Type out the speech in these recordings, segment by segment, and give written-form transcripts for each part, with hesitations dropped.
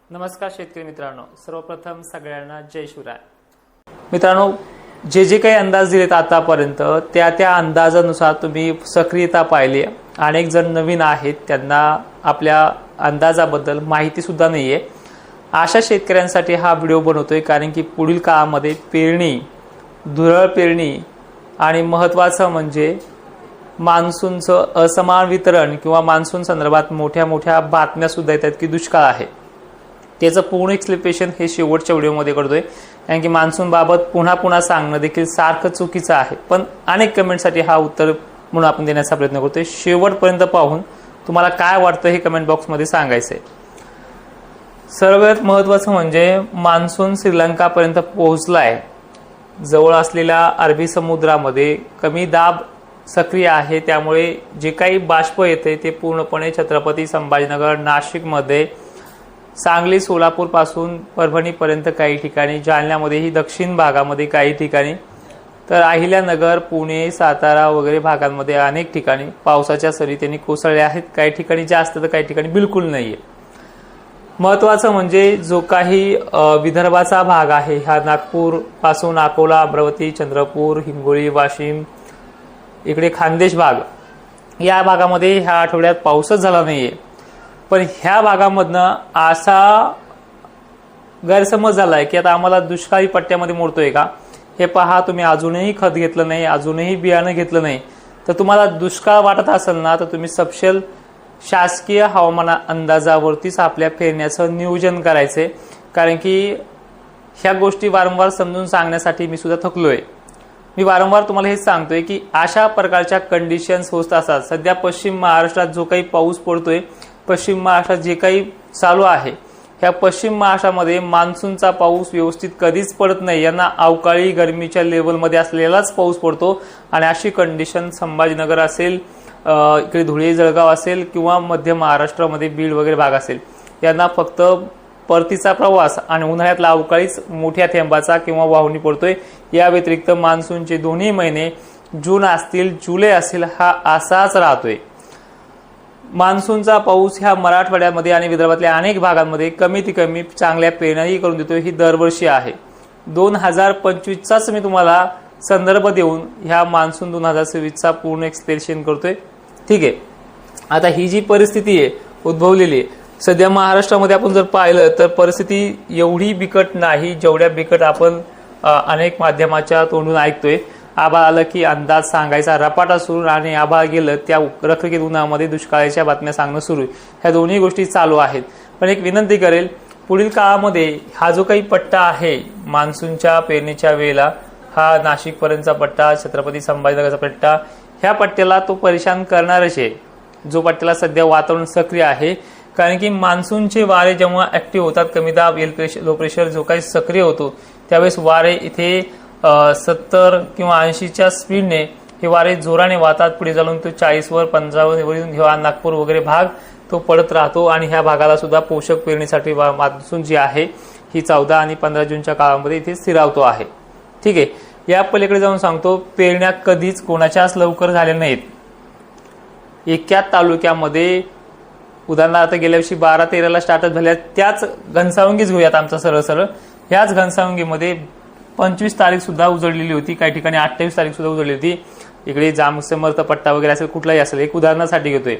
नमस्कार शेतकरी मित्रांनो, सर्वप्रथम सगळ्यांना जय शिवराय। मित्रांनो, जे काही अंदाज दिलेत आतापर्यंत त्या अंदाजानुसार तुम्ही सक्रियता पाहिली। अनेक जण नवीन आहेत, त्यांना आपल्या अंदाजाबद्दल माहिती सुद्धा नाहीये। अशा शेतकऱ्यांसाठी हा व्हिडिओ बनवतोय, कारण की पुढील काळामध्ये पेरणी, धुरळ पेरणी आणि महत्त्वाचं म्हणजे मान्सूनचं असमान वितरण किंवा मान्सून संदर्भात मोठ्या बातम्या सुद्धा येतात की दुष्काळ आहे। त्याचं पूर्ण एक्सप्लेनेशन हे शेवटच्या व्हिडिओमध्ये करतोय, कारण की मान्सून बाबत पुन्हा सांगणं देखील सारखं चुकीचं आहे। पण अनेक कमेंटसाठी हा उत्तर म्हणून आपण देण्याचा प्रयत्न करतोय। शेवटपर्यंत पाहून तुम्हाला काय वाटतं हे कमेंट बॉक्समध्ये सांगायचंय। सर्वात महत्त्वाचं म्हणजे मान्सून श्रीलंकापर्यंत पोहोचलाय। जवळ असलेल्या अरबी समुद्रामध्ये कमी दाब सक्रिय आहे, त्यामुळे जे काही बाष्प येते ते पूर्णपणे छत्रपती संभाजीनगर, नाशिकमध्ये, सांगली, सोलापूर पासून परभणीपर्यंत काही ठिकाणी, जालन्यामध्येही दक्षिण भागामध्ये काही ठिकाणी, तर अहिल्यानगर, पुणे, सातारा वगैरे भागांमध्ये अनेक ठिकाणी पावसाच्या सरी त्यांनी कोसळल्या आहेत। काही ठिकाणी जास्त तर काही ठिकाणी बिलकुल नाहीये। महत्त्वाचं म्हणजे जो काही विदर्भाचा भाग आहे, हा नागपूर पासून अकोला, अमरावती, चंद्रपूर, हिंगोली, वाशिम, इकडे खानदेश भाग, या भागामध्ये ह्या आठवड्यात पाऊसच झाला नाहीये। पण ह्या भागामधनं असा गैरसमज झालाय की आता आम्हाला दुष्काळी पट्ट्यामध्ये मोडतोय का? हे पहा, तुम्ही अजूनही खत घेतलं नाही, अजूनही बियाणं घेतलं नाही, तर तुम्हाला दुष्काळ वाटत असेल ना, तर तुम्ही सपशेल शासकीय हवामान अंदाजावरतीच आपल्या पेरण्याचं नियोजन करायचे। कारण की ह्या गोष्टी वारंवार समजून सांगण्यासाठी मी सुद्धा थकलोय। मी वारंवार तुम्हाला हेच सांगतोय की अशा प्रकारच्या कंडिशन्स होत असतात। सध्या पश्चिम महाराष्ट्रात जो काही पाऊस पडतोय, पश्चिम महाराष्ट्रात जे काही चालू आहे, ह्या पश्चिम महाराष्ट्रामध्ये मान्सूनचा पाऊस व्यवस्थित कधीच पडत नाही। यांना अवकाळी गरमीच्या लेवलमध्ये असलेलाच पाऊस पडतो। आणि अशी कंडिशन संभाजीनगर असेल, इकडे धुळे, जळगाव असेल किंवा मध्य महाराष्ट्रामध्ये बीड वगैरे भाग असेल, यांना फक्त परतीचा प्रवास आणि उन्हाळ्यातला अवकाळीच मोठ्या थेंबाचा किंवा वाहुणी पडतोय। या व्यतिरिक्त मान्सूनचे दोन्ही महिने, जून असतील, जुलै असेल, हा असाच राहतोय। मान्सूनचा पाऊस ह्या मराठवाड्यामध्ये आणि विदर्भातल्या अनेक भागांमध्ये कमीत कमी चांगल्या पेरण्याही करून देतोय। ही दरवर्षी आहे। 2025चाच मी तुम्हाला संदर्भ देऊन ह्या मान्सून 2026चा पूर्ण एक्सप्लेनेशन करतोय। ठीक आहे, आता ही जी परिस्थिती आहे उद्भवलेली आहे सध्या महाराष्ट्रामध्ये, आपण जर पाहिलं तर परिस्थिती एवढी बिकट नाही जेवढ्या बिकट आपण अनेक माध्यमाच्या तोंडून ऐकतोय। आभाळ आलं की अंदाज सांगायचा रपाटा सुरू, आणि आभाळ गेलं त्या रखरखीत उन्हामध्ये दुष्काळाच्या बातम्या सांगणं सुरू। ह्या दोन्ही गोष्टी चालू आहेत। पण एक विनंती करेल, पुढील काळामध्ये हा जो काही पट्टा आहे मान्सूनच्या पेरणीच्या वेळेला, हा नाशिकपर्यंतचा पट्टा, छत्रपती संभाजीनगरचा पट्टा, ह्या पट्ट्याला तो परेशान करणारच आहे, जो पट्ट्याला सध्या वातावरण सक्रिय आहे। कारण की मान्सूनचे वारे जेव्हा ऍक्टिव्ह होतात, कमी दाब, लो प्रेशर जो काही सक्रिय होतो, त्यावेळेस वारे इथे 70 किंवा 80च्या स्पीडने हे वारे जोराने वाहतात। पुढे जाऊन तो 40 वर, 55 वरून किंवा नागपूर वगैरे भाग तो पडत राहतो। आणि ह्या भागाला सुद्धा पोषक पेरणीसाठी मान्सून जी आहे ही 14 आणि 15 जूनच्या काळामध्ये इथे स्थिरावतो आहे। ठीक आहे, या पलीकडे जाऊन सांगतो, पेरण्या कधीच कोणाच्याच लवकर झाल्या नाहीत। एका तालुक्यामध्ये उदाहरणार्थ गेल्या वर्षी 12-13ला स्टार्टअप झाल्या, त्याच घनसावंगीच घेऊयात आमचा सरळ, ह्याच घनसावंगीमध्ये 25 तारीख सुद्धा उजळलेली होती, काही ठिकाणी 28 तारीख सुद्धा उजळली होती। इकडे जामसमर्थ पट्टा वगैरे असेल, कुठलाही असेल, एक उदाहरणासाठी घेतोय।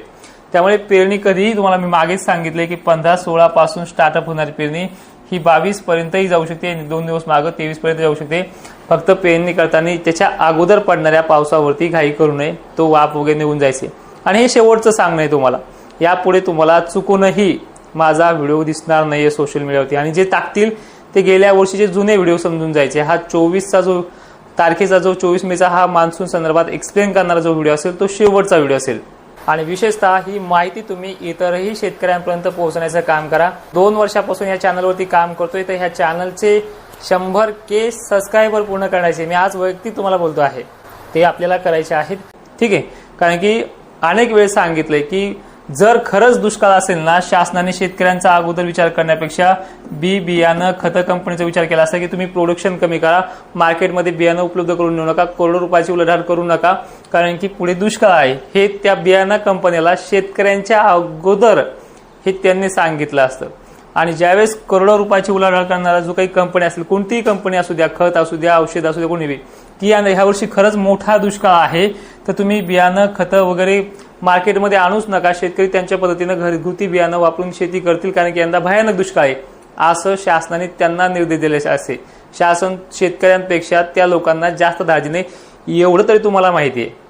त्यामुळे पेरणी कधीही, तुम्हाला मी मागेच सांगितलंय की 15-16 पासून स्टार्टअप होणारी पेरणी ही 22 पर्यंतही जाऊ शकते, 2 दिवस मागं 23 पर्यंत जाऊ शकते। फक्त पेरणी करताना त्याच्या अगोदर पडणाऱ्या पावसावरती घाई करू नये, तो वाफ वगैरे निघून जायचे। आणि हे शेवटचं सांगणं आहे तुम्हाला, यापुढे तुम्हाला चुकूनही माझा व्हिडिओ दिसणार नाहीये सोशल मीडियावरती, आणि जे टाकतील ते गेल्या वर्षीचे जुने व्हिडिओ समजून जायचे। हा 24चा जो तारखेचा, जो 24 मेचा हा मान्सून संदर्भात एक्सप्लेन करणारा जो व्हिडिओ असेल, तो शेवटचा व्हिडिओ असेल। आणि विशेषतः ही माहिती तुम्ही इतरही शेतकऱ्यांपर्यंत पोहोचण्याचं काम करा। 2 वर्षापासून या चॅनलवरती काम करतोय, तर ह्या चॅनलचे 100K सबस्क्रायबर पूर्ण करायचे, मी आज वैयक्तिक तुम्हाला बोलतो आहे, ते आपल्याला करायचे आहेत। ठीक आहे, कारण की अनेक वेळ सांगितलंय की जर खरंच दुष्काळ असेल ना, शासनाने शेतकऱ्यांचा अगोदर विचार करण्यापेक्षा बियाणं, खतं कंपनीचा विचार केला असता की तुम्ही प्रोडक्शन कमी करा, मार्केटमध्ये बियाणं उपलब्ध करून देऊ नका, करोडो रुपयाची उलाढाल करू नका, कारण की पुढे दुष्काळ आहे। हे त्या बियाणं कंपनीला शेतकऱ्यांच्या अगोदर हे त्यांनी सांगितलं असतं। आणि ज्यावेळेस करोडो रुपयाची उलाढाल करणारा जो काही कंपनी असेल, कोणतीही कंपनी असू द्या, खत असू द्या, औषध असू द्या, कोणी बी, की ह्या वर्षी खरंच मोठा दुष्काळ आहे, तर तुम्ही बियाणं खतं वगैरे मार्केटमध्ये आणूच नका. शेतकरी त्यांच्या पद्धतीनं घरगुती बियाणं वापरून शेती करतील, कारण की यंदा भयानक दुष्काळ आहे असं शासनाने त्यांना निर्देश दिले असे. शासन शेतकऱ्यांपेक्षा त्या लोकांना जास्त धार्जिने, एवढं तरी तुम्हाला माहिती आहे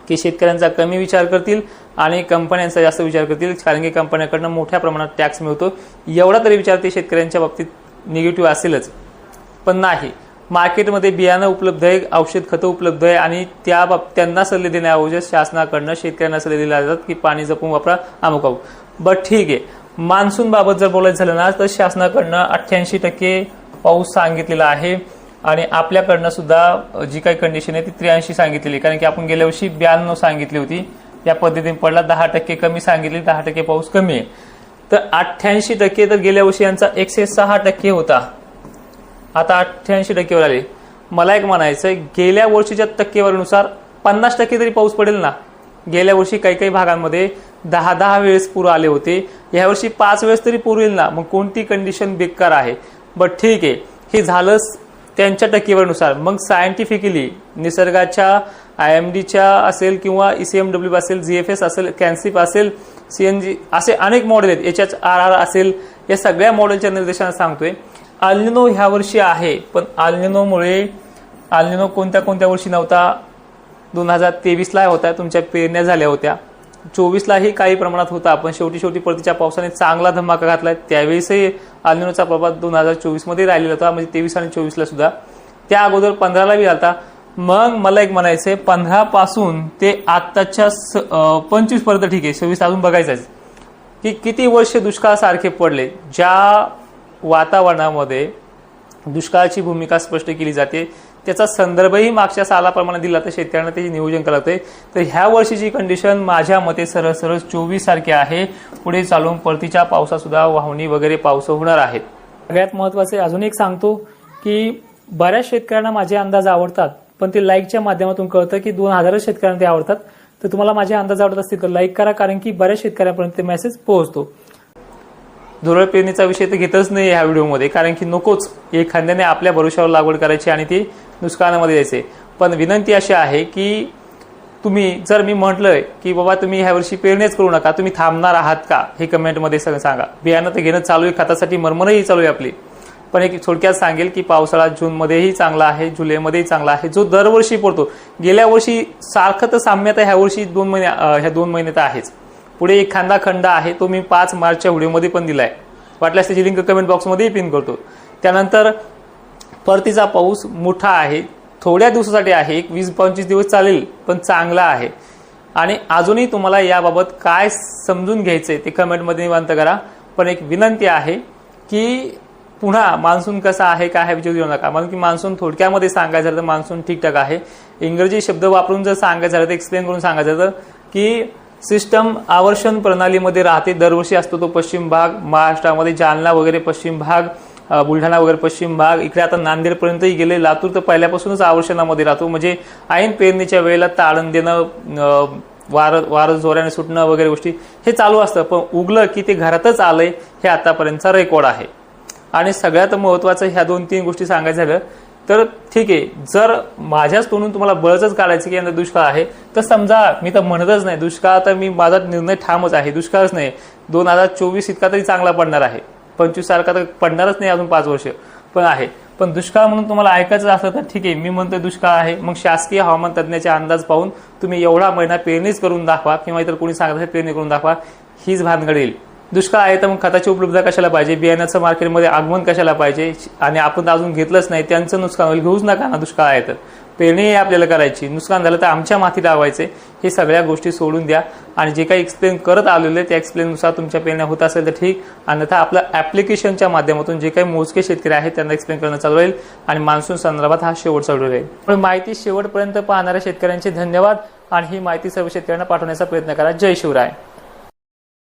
की शेतकऱ्यांचा कमी विचार करतील आणि कंपन्यांचा जास्त विचार करतील, कारण की कंपन्यांकडनं मोठ्या प्रमाणात टॅक्स मिळतो. एवढा तरी विचार ते शेतकऱ्यांच्या बाबतीत निगेटिव्ह असेलच. पण नाही, मार्केटमध्ये बियाणं उपलब्ध आहे, औषध खतं उपलब्ध आहे आणि त्यांना सल्ले देण्याऐवजी शासनाकडनं शेतकऱ्यांना सल्ले दिले जातात की पाणी जपून वापरा, अमुक अमुक. बट ठीक आहे, मान्सून बाबत जर बोलायचं झालं ना, तर शासनाकडनं 88% पाऊस सांगितलेला आहे आणि आपल्याकडनं सुद्धा जी काही कंडिशन आहे ती 83 सांगितलेली, कारण की आपण गेल्या वर्षी 92 सांगितली होती, या पद्धतीने पडला. 10% कमी सांगितली, 10% पाऊस कमी आहे. तर 88% तर गेल्या वर्षी यांचा 106% होता, आता 88% वर आले. मला एक म्हणायचं, गेल्या वर्षीच्या टक्केवारीनुसार 50% तरी पाऊस पडेल ना. गेल्या वर्षी काही काही भागांमध्ये 10 वेळेस पूर आले होते, यावर्षी 5 वेळेस तरी पूर येईल ना. मग कोणती कंडिशन बेकार आहे. बट ठीक आहे, हे झालंच त्यांच्या टक्केवारीनुसार. मग सायंटिफिकली निसर्गाच्या IMDच्या असेल किंवा ECMW असेल, GFS असेल, कॅन्सिप असेल, CNG असे अनेक मॉडेल आहेत, HHRR असेल, या सगळ्या मॉडेलच्या निर्देशांना सांगतोय अल्निनो ह्या वर्षी आहे. पण अल्निनो कोणत्या वर्षी नव्हता. 2023ला होता, तुमच्या पेरण्या झाल्या होत्या. 24लाही काही प्रमाणात होता, पण शेवटी परतीच्या पावसाने चांगला धमाका घातलाय. त्यावेळेसही अल्निनोचा प्रभाव 2024 मध्ये राहिलेला होता, म्हणजे 23 आणि 24ला सुद्धा. त्या अगोदर 15ला बी झाला. मग मला एक म्हणायचंय, 15 पासून ते आत्ताच्या 25 पर्यंत, ठीक आहे 26 अजून बघायचंच की किती वर्ष दुष्काळासारखे पडले. ज्या वातावरणामध्ये दुष्काळाची भूमिका स्पष्ट केली जाते त्याचा संदर्भही मागच्या सालाप्रमाणे दिला तर शेतकऱ्यांना त्याचे नियोजन करते. तर ह्या वर्षीची कंडिशन माझ्या मते सरळ 24 सारखी आहे. पुढे चालून परतीच्या पावसात सुद्धा वाहणी वगैरे पाऊस होणार आहेत. सगळ्यात महत्त्वाचे अजून एक सांगतो की बऱ्याच शेतकऱ्यांना माझे अंदाज आवडतात, पण ते लाईकच्या माध्यमातून कळतं की 2000 शेतकऱ्यांना ते आवडतात. तर तुम्हाला माझे अंदाज आवडत असतील तर लाईक करा, कारण की बऱ्याच शेतकऱ्यांपर्यंत ते मेसेज पोहोचतो. धुरळ पेरणीचा विषय तर घेतच नाही ह्या व्हिडिओमध्ये, कारण की नकोच, एखाद्याने आपल्या भरोशावर लागवड करायची आणि ती नुकसानामध्ये जायचे. पण विनंती अशी आहे की तुम्ही, जर मी म्हटलंय की बाबा तुम्ही ह्या वर्षी पेरणीच करू नका, तुम्ही थांबणार आहात का हे कमेंटमध्ये सांगा. बियाणं तर घेणं चालू आहे, खतासाठी मरमरही चालू आहे आपली. पण एक थोडक्यात सांगेल की पावसाळा जूनमध्येही चांगला आहे, जुलैमध्येही चांगला आहे, जो दरवर्षी पडतो. गेल्या वर्षी सारखं तर साम्यता ह्या वर्षी 2 महिने तर आहेच. पुढे एक खांदा खंड आहे, तो मी 5 मार्चच्या व्हिडिओमध्ये पण दिलाय, वाटल्यास त्याची लिंक कमेंट बॉक्समध्येही पिन करतो. त्यानंतर परतीचा पाऊस मोठा आहे, थोड्या दिवसासाठी आहे, एक 20-25 दिवस चालेल, पण चांगला आहे. आणि अजूनही तुम्हाला याबाबत काय समजून घ्यायचंय ते कमेंटमध्ये निवांत करा. पण एक विनंती आहे की पुन्हा मान्सून कसा आहे काय आहे विचारू देऊ नका, कारण की मान्सून थोडक्यामध्ये सांगायचं झालं तर मान्सून ठीकठाक आहे. इंग्रजी शब्द वापरून जर सांगायचं झालं तर एक्सप्लेन करून सांगायचं झालं की सिस्टम आवर्षण प्रणालीमध्ये राहते. दरवर्षी असतो तो पश्चिम भाग, महाराष्ट्रामध्ये जालना वगैरे पश्चिम भाग, बुलढाणा वगैरे पश्चिम भाग, इकडे आता नांदेडपर्यंतही गेले. लातूर तर पहिल्यापासूनच आवर्षणामध्ये राहतो, म्हणजे ऐन पेरणीच्या वेळेला ताळण देणं, वारं जोराने सुटणं वगैरे गोष्टी हे चालू असतं. पण उगलं की ते घरातच आलंय हे आतापर्यंतचा रेकॉर्ड आहे. आणि सगळ्यात महत्त्वाचं ह्या 2-3 गोष्टी सांगायचं झालं तर ठीक आहे, जर माझ्याच तोंडून तुम्हाला बळच काढायचं की यंदा दुष्काळ आहे, तर समजा मी तर म्हणतच नाही दुष्काळ, तर मी माझा निर्णय ठामच आहे, दुष्काळच नाही. 2024 इतका तरी चांगला पडणार आहे, 25 सारखा तर पडणारच नाही अजून 5 वर्ष पण आहे. पण दुष्काळ म्हणून तुम्हाला ऐकायचं असलं तर ठीक आहे, मी म्हणतोय दुष्काळ आहे. मग शासकीय हवामान तज्ञाचे अंदाज पाहून तुम्ही एवढा महिना पेरणीच करून दाखवा, किंवा इतर कोणी सांगत पेरणी करून दाखवा, हीच भानगड येईल. दुष्काळ आहे तर मग खताची उपलब्धता कशाला पाहिजे, बियाण्याचं मार्केटमध्ये आगमन कशाला पाहिजे, आणि आपण तर अजून घेतलंच नाही, त्यांचं नुकसान होईल. घेऊच नका ना, दुष्काळ आहे तर पेरणी आपल्याला करायची, नुकसान झालं तर आमच्या माती लावायचे. हे सगळ्या गोष्टी सोडून द्या आणि जे काही एक्सप्लेन करत आलेले त्या एक्सप्लेननुसार तुमच्या पेरण्या होत असेल तर ठीक, अन्यथा आपल्या ॲप्लिकेशनच्या माध्यमातून जे काही मोजके शेतकरी आहेत त्यांना एक्सप्लेन करणं चालू राहील. आणि मान्सून संदर्भात हा शेवटचा व्हिडिओ राहील. पण माहिती शेवटपर्यंत पाहणाऱ्या शेतकऱ्यांचे धन्यवाद, आणि ही माहिती सर्व शेतकऱ्यांना पाठवण्याचा प्रयत्न करा. जय शिवराय.